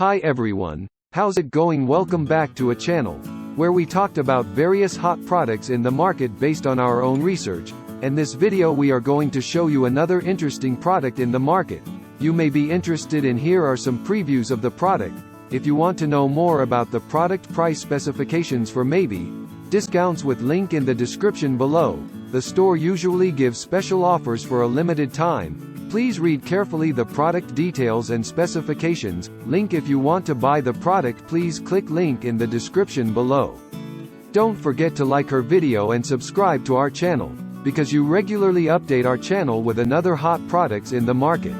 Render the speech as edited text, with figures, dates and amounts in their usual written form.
Hi everyone, how's it going? Welcome back to a channel where we talked about various hot products in the market based on our own research, and this video we are going to show you another interesting product in the market. You may be interested in. Here are some previews of the product. If you want to know more about the product, price specifications for maybe discounts, with link in the description below. The store usually gives special offers for a limited time. Please read carefully the product details and specifications. Link. If you want to buy the product, please click link in the description below. Don't forget to like our video and subscribe to our channel, because you regularly update our channel with another hot products in the market.